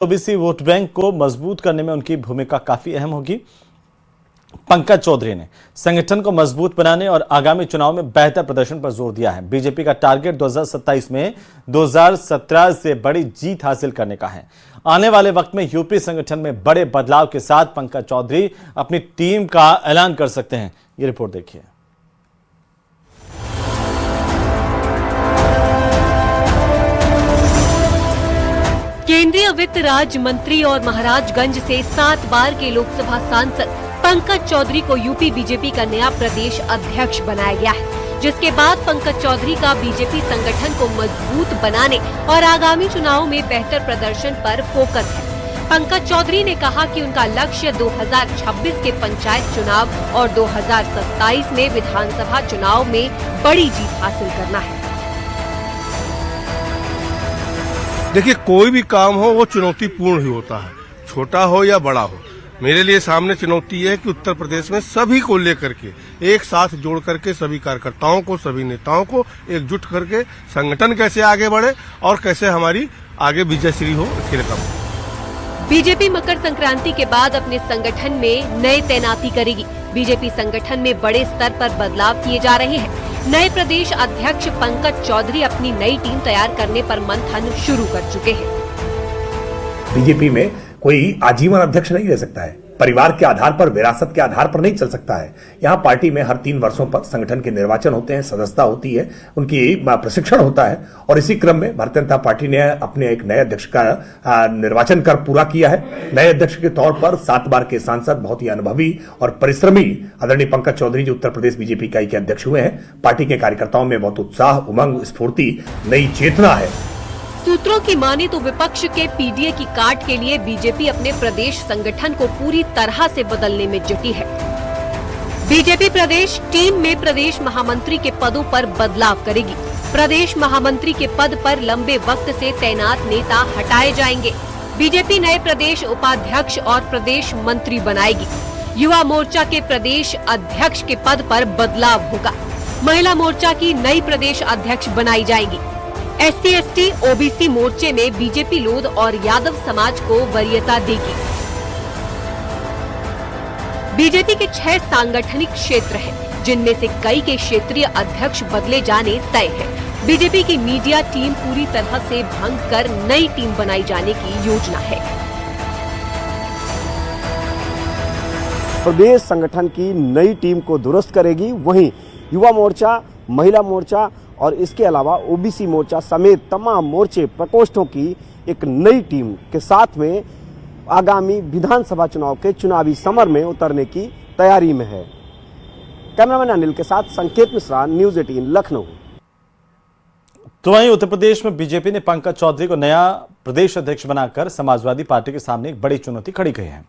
OBC vote bank को मजबूत करने में उनकी भूमिका काफी अहम होगी। पंकज चौधरी ने संगठन को मजबूत बनाने और आगामी चुनाव में बेहतर प्रदर्शन पर जोर दिया है। बीजेपी का टारगेट 2027 में 2017 से बड़ी जीत हासिल करने का है। आने वाले वक्त में यूपी संगठन में बड़े बदलाव के साथ पंकज चौधरी अपनी टीम का ऐलान कर सकते हैं। ये रिपोर्ट देखिए। केंद्रीय वित्त राज्य मंत्री और महाराजगंज से 7 बार के लोकसभा सांसद पंकज चौधरी को यूपी बीजेपी का नया प्रदेश अध्यक्ष बनाया गया है, जिसके बाद पंकज चौधरी का बीजेपी संगठन को मजबूत बनाने और आगामी चुनाव में बेहतर प्रदर्शन पर फोकस है। पंकज चौधरी ने कहा कि उनका लक्ष्य 2026 के पंचायत चुनाव और 2027 में विधानसभा चुनाव में बड़ी जीत हासिल करना है। देखिए, कोई भी काम हो वो चुनौतीपूर्ण ही होता है, छोटा हो या बड़ा हो। मेरे लिए सामने चुनौती है कि उत्तर प्रदेश में सभी को लेकर के एक साथ जोड़ करके सभी कार्यकर्ताओं को, सभी नेताओं को एकजुट करके संगठन कैसे आगे बढ़े और कैसे हमारी आगे विजयश्री हो, इसके लिए काम। बीजेपी मकर संक्रांति के बाद अपने संगठन में नए तैनाती करेगी। बीजेपी संगठन में बड़े स्तर पर बदलाव किए जा रहे हैं। नए प्रदेश अध्यक्ष पंकज चौधरी अपनी नई टीम तैयार करने पर मंथन शुरू कर चुके हैं। बीजेपी में कोई आजीवन अध्यक्ष नहीं रह सकता है, परिवार के आधार पर, विरासत के आधार पर नहीं चल सकता है। यहाँ पार्टी में हर 3 वर्षों पर संगठन के निर्वाचन होते हैं, सदस्यता होती है, उनकी प्रशिक्षण होता है और इसी क्रम में भारतीय जनता पार्टी ने अपने एक नए अध्यक्ष का निर्वाचन कर पूरा किया है। नए अध्यक्ष के तौर पर 7 बार के सांसद, बहुत ही अनुभवी और परिश्रमी आदरणीय पंकज चौधरी जो उत्तर प्रदेश बीजेपी इकाई के अध्यक्ष हुए हैं। पार्टी के कार्यकर्ताओं में बहुत उत्साह, उमंग, स्फूर्ति, नई चेतना है। सूत्रों की माने तो विपक्ष के पीडीए की काट के लिए बीजेपी अपने प्रदेश संगठन को पूरी तरह से बदलने में जुटी है। बीजेपी प्रदेश टीम में प्रदेश महामंत्री के पदों पर बदलाव करेगी। प्रदेश महामंत्री के पद पर लंबे वक्त से तैनात नेता हटाए जाएंगे। बीजेपी नए प्रदेश उपाध्यक्ष और प्रदेश मंत्री बनाएगी। युवा मोर्चा के प्रदेश अध्यक्ष के पद पर बदलाव होगा। महिला मोर्चा की नई प्रदेश अध्यक्ष बनाई जाएगी। SC/ST OBC मोर्चे में बीजेपी लोध और यादव समाज को वरीयता देगी। बीजेपी के 6 सांगठनिक क्षेत्र हैं, जिनमें से कई के क्षेत्रीय अध्यक्ष बदले जाने तय है। बीजेपी की मीडिया टीम पूरी तरह से भंग कर नई टीम बनाई जाने की योजना है। प्रदेश संगठन की नई टीम को दुरुस्त करेगी। वहीं युवा मोर्चा, महिला मोर्चा और इसके अलावा ओबीसी मोर्चा समेत तमाम मोर्चे प्रकोष्ठों की एक नई टीम के साथ में आगामी विधानसभा चुनाव के चुनावी समर में उतरने की तैयारी में है। कैमरामैन अनिल के साथ संकेत मिश्रा, न्यूज़ 18 लखनऊ। तो वहीं उत्तर प्रदेश में बीजेपी ने पंकज चौधरी को नया प्रदेश अध्यक्ष बनाकर समाजवादी पार्टी के सामने एक बड़ी चुनौती खड़ी की है।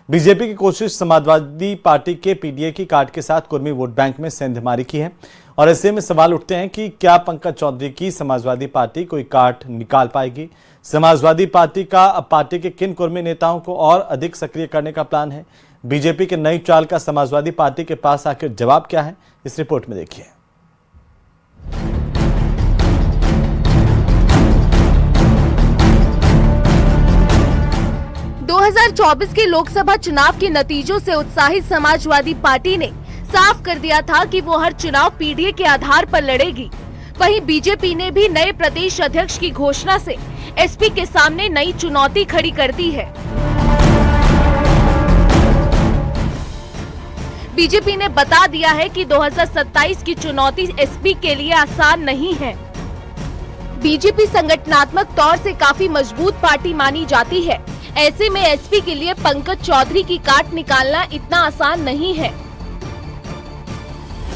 बीजेपी की कोशिश समाजवादी पार्टी के पीडीए की काट के साथ कुर्मी वोट बैंक में सेंधमारी की है और ऐसे में सवाल उठते हैं कि क्या पंकज चौधरी की समाजवादी पार्टी कोई काट निकाल पाएगी। समाजवादी पार्टी का अब पार्टी के किन कुर्मी नेताओं को और अधिक सक्रिय करने का प्लान है। बीजेपी के नई चाल का समाजवादी पार्टी के पास आखिर जवाब क्या है, इस रिपोर्ट में देखिए। 2024 के लोकसभा चुनाव के नतीजों से उत्साहित समाजवादी पार्टी ने साफ कर दिया था कि वो हर चुनाव पीडीए के आधार पर लड़ेगी। वहीं बीजेपी ने भी नए प्रदेश अध्यक्ष की घोषणा से एसपी के सामने नई चुनौती खड़ी कर दी है। बीजेपी ने बता दिया है कि 2027 की चुनौती एसपी के लिए आसान नहीं है। बीजेपी संगठनात्मक तौर से काफी मजबूत पार्टी मानी जाती है। ऐसे में एसपी के लिए पंकज चौधरी की काट निकालना इतना आसान नहीं है।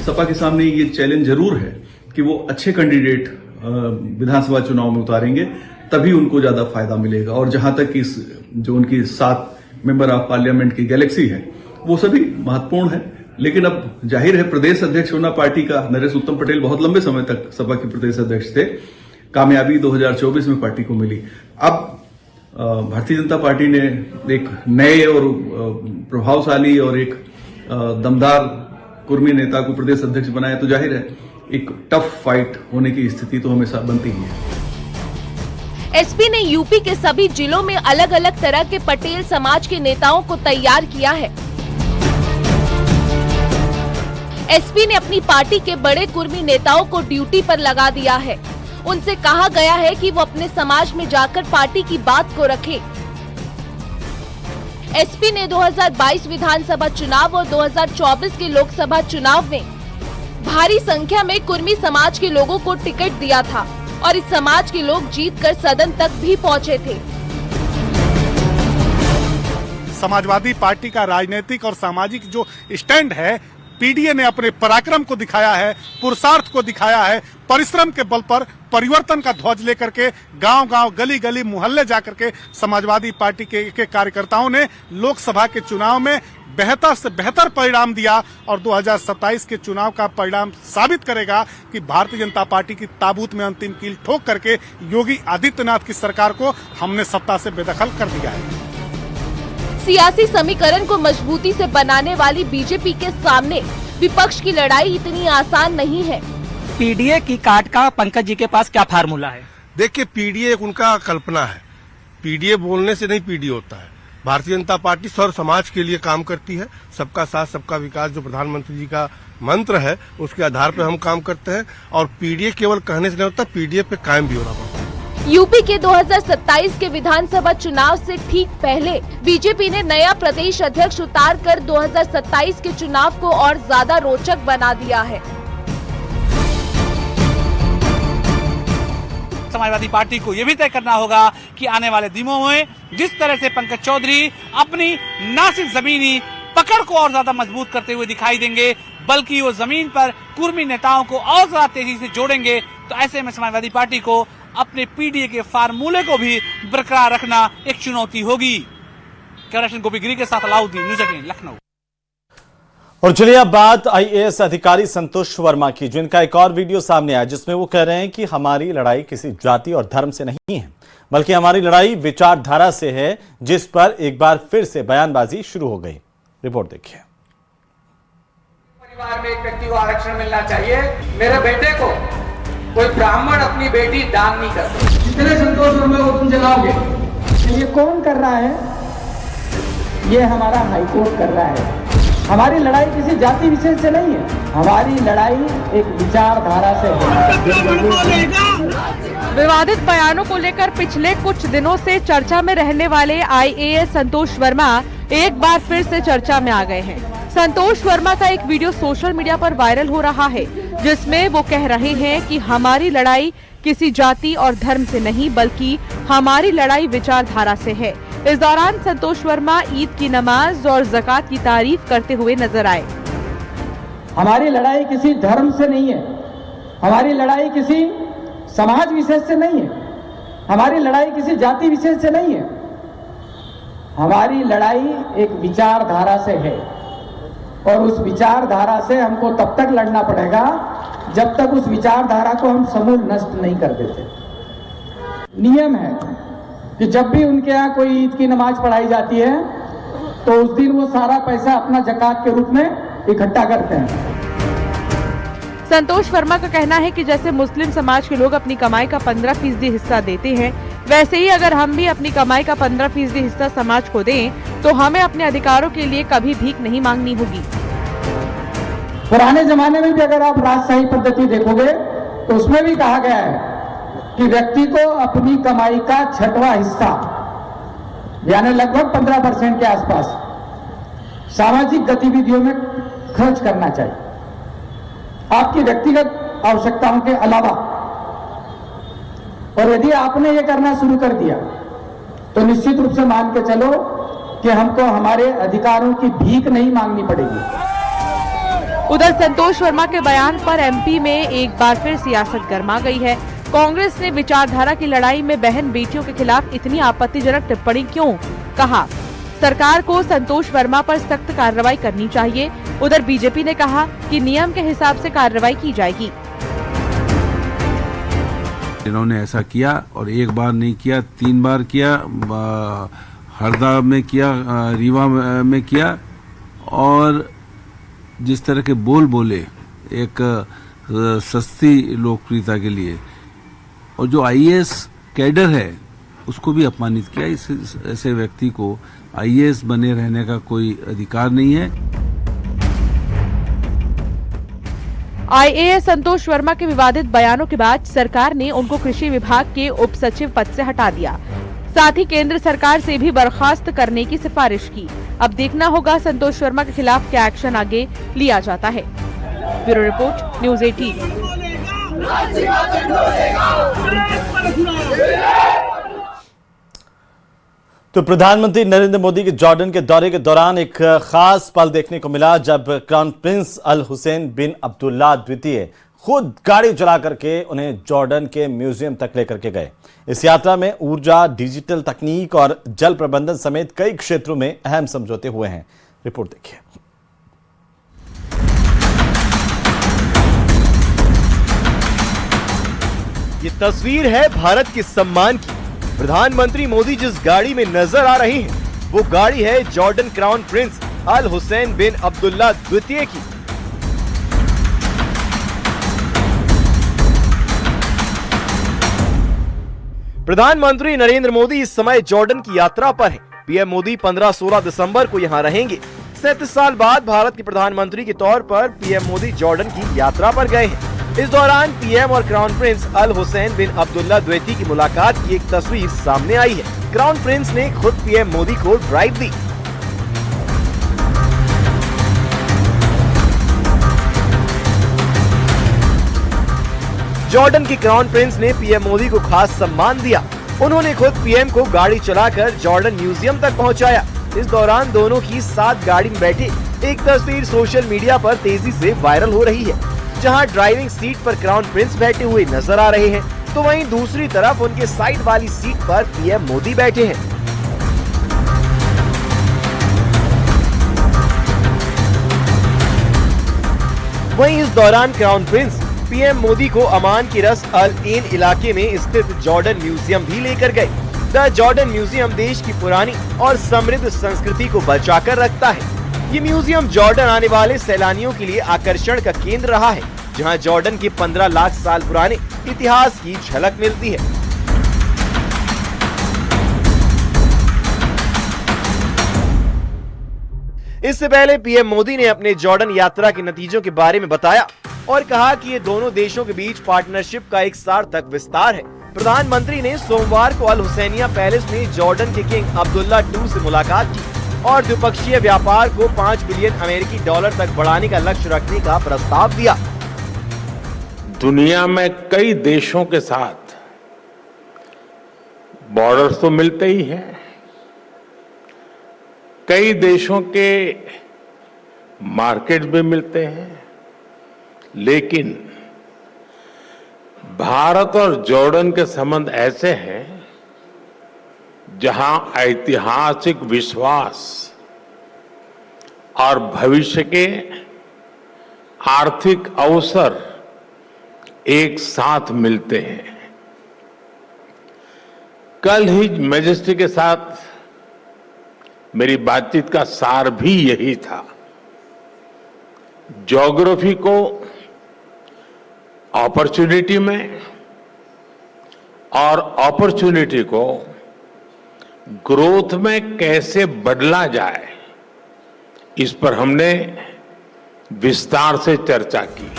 सपा के सामने ये चैलेंज जरूर है कि वो अच्छे कैंडिडेट विधानसभा चुनाव में उतारेंगे, तभी उनको ज्यादा फायदा मिलेगा। और जहां तक इस जो उनकी 7 मेंबर ऑफ पार्लियामेंट की गैलेक्सी है, वो सभी महत्वपूर्ण है। लेकिन अब जाहिर है प्रदेश अध्यक्ष होना पार्टी का, नरेश उत्तम पटेल बहुत लंबे समय तक सपा के प्रदेश अध्यक्ष थे। कामयाबी 2024 में पार्टी को मिली। अब भारतीय जनता पार्टी ने एक नए और प्रभावशाली और एक दमदार कुर्मी नेता को प्रदेश अध्यक्ष बनाया, तो जाहिर है एक टफ फाइट होने की स्थिति तो हमेशा बनती ही है। एसपी ने यूपी के सभी जिलों में अलग अलग तरह के पटेल समाज के नेताओं को तैयार किया है। एसपी ने अपनी पार्टी के बड़े कुर्मी नेताओं को ड्यूटी पर लगा दिया है। उनसे कहा गया है कि वो अपने समाज में जाकर पार्टी की बात को रखें। एसपी ने 2022 विधानसभा चुनाव और 2024 के लोकसभा चुनाव में भारी संख्या में कुर्मी समाज के लोगों को टिकट दिया था और इस समाज के लोग जीतकर सदन तक भी पहुंचे थे। समाजवादी पार्टी का राजनीतिक और सामाजिक जो स्टैंड है, पीडीए ने अपने पराक्रम को दिखाया है, पुरुषार्थ को दिखाया है। परिश्रम के बल पर परिवर्तन का ध्वज लेकर के गांव-गांव, गली-गली, मोहल्ले जाकर के समाजवादी पार्टी के कार्यकर्ताओं ने लोकसभा के चुनाव में बेहतर से बेहतर परिणाम दिया और 2027 के चुनाव का परिणाम साबित करेगा कि भारतीय जनता पार्टी की ताबूत में अंतिम कील ठोक करके योगी आदित्यनाथ की सरकार को हमने सत्ता से बेदखल कर दिया है। सियासी समीकरण को मजबूती से बनाने वाली बीजेपी के सामने विपक्ष की लड़ाई इतनी आसान नहीं है। पीडीए की काट का पंकज जी के पास क्या फार्मूला है? देखिए, पीडीए एक उनका कल्पना है। पीडीए बोलने से नहीं पीडीए होता है। भारतीय जनता पार्टी सर्व समाज के लिए काम करती है। सबका साथ सबका विकास जो प्रधानमंत्री जी का मंत्र है, उसके आधार पर हम काम करते हैं और पीडीए केवल कहने से नहीं होता, पीडीए पे कायम भी होना पड़ता है। यूपी के 2027 के विधानसभा चुनाव से ठीक पहले बीजेपी ने नया प्रदेश अध्यक्ष उतारकर 2027 के चुनाव को और ज्यादा रोचक बना दिया है। समाजवादी पार्टी को ये भी तय करना होगा कि आने वाले दिनों में जिस तरह से पंकज चौधरी अपनी न सिर्फ जमीनी पकड़ को और ज्यादा मजबूत करते हुए दिखाई देंगे, बल्कि वो जमीन पर कुर्मी नेताओं को और ज्यादा तेजी से जोड़ेंगे, तो ऐसे में समाजवादी पार्टी को अपने पीडीए के फार्मूले को भी बरकरार रखना एक चुनौती होगी। कैमरा गोपी गिरी के साथ अलाउद्दीन, न्यूज़ 18 लखनऊ। और चलिए अब बात आईएएस अधिकारी संतोष वर्मा की, जिनका एक और वीडियो सामने आया जिसमें वो कह रहे हैं कि हमारी लड़ाई किसी जाति और धर्म से नहीं है, बल्कि हमारी लड़ाई विचारधारा से है, जिस पर एक बार फिर से बयानबाजी शुरू हो गई। रिपोर्ट देखिए। परिवार में एक व्यक्ति को आरक्षण मिलना चाहिए। मेरे बेटे को कोई ब्राह्मण अपनी बेटी दान नहीं करता। जितने संतोष वर्मा को तुम जलाओगे, ये कौन कर रहा है? ये हमारा हाईकोर्ट कर रहा है। हमारी लड़ाई किसी जाति विशेष से नहीं है, हमारी लड़ाई एक विचारधारा से है। विवादित बयानों को लेकर पिछले कुछ दिनों से चर्चा में रहने वाले आईएएस संतोष वर्मा एक बार फिर से चर्चा में आ गए हैं। संतोष वर्मा का एक वीडियो सोशल मीडिया पर वायरल हो रहा है, जिसमें वो कह रहे हैं कि हमारी लड़ाई किसी जाति और धर्म से नहीं, बल्कि हमारी लड़ाई विचारधारा से है। इस दौरान संतोष वर्मा ईद की नमाज और ज़कात की तारीफ करते हुए नजर आए। हमारी लड़ाई किसी धर्म से नहीं है, हमारी लड़ाई किसी समाज विशेष से नहीं है, हमारी लड़ाई किसी जाति विशेष से नहीं है, हमारी लड़ाई एक विचारधारा से है। और उस विचारधारा से हमको तब तक लड़ना पड़ेगा जब तक उस विचारधारा को हम समूल नष्ट नहीं कर देते। नियम है कि जब भी उनके यहाँ कोई ईद की नमाज पढ़ाई जाती है तो उस दिन वो सारा पैसा अपना ज़कात के रूप में इकट्ठा करते हैं। संतोष वर्मा का कहना है कि जैसे मुस्लिम समाज के लोग अपनी कमाई का 15% हिस्सा देते हैं, वैसे ही अगर हम भी अपनी कमाई का 15% हिस्सा समाज को दें तो हमें अपने अधिकारों के लिए कभी भीख नहीं मांगनी होगी। पुराने जमाने में भी अगर आप राजशाही पद्धति देखोगे तो उसमें भी कहा गया है कि व्यक्ति को अपनी कमाई का 6वां हिस्सा, यानी लगभग 15% के आसपास, सामाजिक गतिविधियों में खर्च करना चाहिए, आपकी व्यक्तिगत आवश्यकताओं के अलावा। और यदि आपने ये करना शुरू कर दिया तो निश्चित रूप से मान के चलो कि हमको हमारे अधिकारों की भीख नहीं मांगनी पड़ेगी। उधर संतोष वर्मा के बयान पर एमपी में एक बार फिर सियासत गर्मा गई है। कांग्रेस ने विचारधारा की लड़ाई में बहन बेटियों के खिलाफ इतनी आपत्तिजनक टिप्पणी क्यों? कहा सरकार को संतोष वर्मा पर सख्त कार्रवाई करनी चाहिए। उधर बीजेपी ने कहा कि नियम के हिसाब से कार्रवाई की जाएगी। इन्होंने ऐसा किया और एक बार नहीं किया, 3 बार किया, हरदा में किया, रीवा में किया, और जिस तरह के बोल बोले एक सस्ती लोकप्रियता के लिए, और जो आईएएस कैडर है उसको भी अपमानित किया। ऐसे व्यक्ति को आईएएस बने रहने का कोई अधिकार नहीं है। आईएएस संतोष वर्मा के विवादित बयानों के बाद सरकार ने उनको कृषि विभाग के उप सचिव पद से हटा दिया। साथ ही केंद्र सरकार से भी बर्खास्त करने की सिफारिश की। अब देखना होगा संतोष वर्मा के खिलाफ क्या एक्शन आगे लिया जाता है। Bureau report, news 18। तो प्रधानमंत्री नरेंद्र मोदी के जॉर्डन के दौरे के दौरान एक खास पल देखने को मिला जब क्राउन प्रिंस अल हुसैन बिन अब्दुल्ला द्वितीय खुद गाड़ी चला करके उन्हें जॉर्डन के म्यूजियम तक लेकर के गए। इस यात्रा में ऊर्जा, डिजिटल तकनीक और जल प्रबंधन समेत कई क्षेत्रों में अहम समझौते हुए हैं। रिपोर्ट देखिए। ये तस्वीर है भारत के सम्मान की। प्रधानमंत्री मोदी जिस गाड़ी में नजर आ रही हैं, वो गाड़ी है जॉर्डन क्राउन प्रिंस अल हुसैन बिन अब्दुल्ला द्वितीय की। प्रधानमंत्री नरेंद्र मोदी इस समय जॉर्डन की यात्रा पर हैं। पीएम मोदी 15-16 दिसंबर को यहां रहेंगे। 37 साल बाद भारत के प्रधानमंत्री के तौर पर पीएम मोदी जॉर्डन की यात्रा पर गए हैं। इस दौरान पीएम और क्राउन प्रिंस अल हुसैन बिन अब्दुल्ला द्वितीय की मुलाकात की एक तस्वीर सामने आई है। क्राउन प्रिंस ने खुद पीएम मोदी को ड्राइव दी। जॉर्डन के क्राउन प्रिंस ने पीएम मोदी को खास सम्मान दिया। उन्होंने खुद पीएम को गाड़ी चलाकर जॉर्डन म्यूजियम तक पहुंचाया। इस दौरान दोनों की साथ गाड़ी में बैठे एक तस्वीर सोशल मीडिया पर तेजी से वायरल हो रही है, जहां ड्राइविंग सीट पर क्राउन प्रिंस बैठे हुए नजर आ रहे हैं, तो वहीं दूसरी तरफ उनके साइड वाली सीट पर पीएम मोदी बैठे हैं। वहीं इस दौरान क्राउन प्रिंस पीएम मोदी को अमान के रस अल एन इलाके में स्थित जॉर्डन म्यूजियम भी लेकर गए। द जॉर्डन म्यूजियम देश की पुरानी और समृद्ध संस्कृति को बचाकर रखता है। ये म्यूजियम जॉर्डन आने वाले सैलानियों के लिए आकर्षण का केंद्र रहा है, जहां जॉर्डन के 15 लाख साल पुराने इतिहास की झलक मिलती है। इससे पहले पीएम मोदी ने अपने जॉर्डन यात्रा के नतीजों के बारे में बताया और कहा कि ये दोनों देशों के बीच पार्टनरशिप का एक सार्थक विस्तार है। प्रधानमंत्री ने सोमवार को अल हुसैनिया पैलेस में जॉर्डन के किंग अब्दुल्ला II से मुलाकात की और द्विपक्षीय व्यापार को $5 बिलियन अमेरिकी डॉलर तक बढ़ाने का लक्ष्य रखने का प्रस्ताव दिया। दुनिया में कई देशों के साथ बॉर्डर्स तो मिलते ही हैं, कई देशों के मार्केट्स भी मिलते हैं, लेकिन भारत और जॉर्डन के संबंध ऐसे हैं जहां ऐतिहासिक विश्वास और भविष्य के आर्थिक अवसर एक साथ मिलते हैं। कल ही मैजेस्टी के साथ मेरी बातचीत का सार भी यही था। ज्योग्राफी को अपॉर्चुनिटी में और अपॉर्चुनिटी को ग्रोथ में कैसे बदला जाए, इस पर हमने विस्तार से चर्चा की।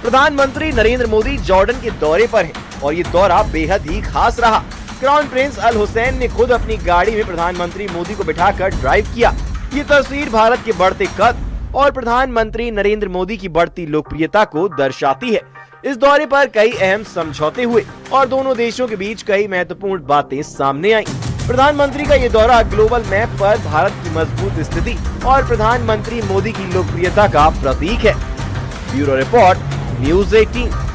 प्रधानमंत्री नरेंद्र मोदी जॉर्डन के दौरे पर हैं और ये दौरा बेहद ही खास रहा। क्राउन प्रिंस अल हुसैन ने खुद अपनी गाड़ी में प्रधानमंत्री मोदी को बिठाकर ड्राइव किया। ये तस्वीर भारत के बढ़ते कद और प्रधानमंत्री नरेंद्र मोदी की बढ़ती लोकप्रियता को दर्शाती है। इस दौरे पर कई अहम समझौते हुए और दोनों देशों के बीच कई महत्वपूर्ण बातें सामने आईं। प्रधानमंत्री का ये दौरा ग्लोबल मैप पर भारत की मजबूत स्थिति और प्रधानमंत्री मोदी की लोकप्रियता का प्रतीक है। Bureau report, news 18।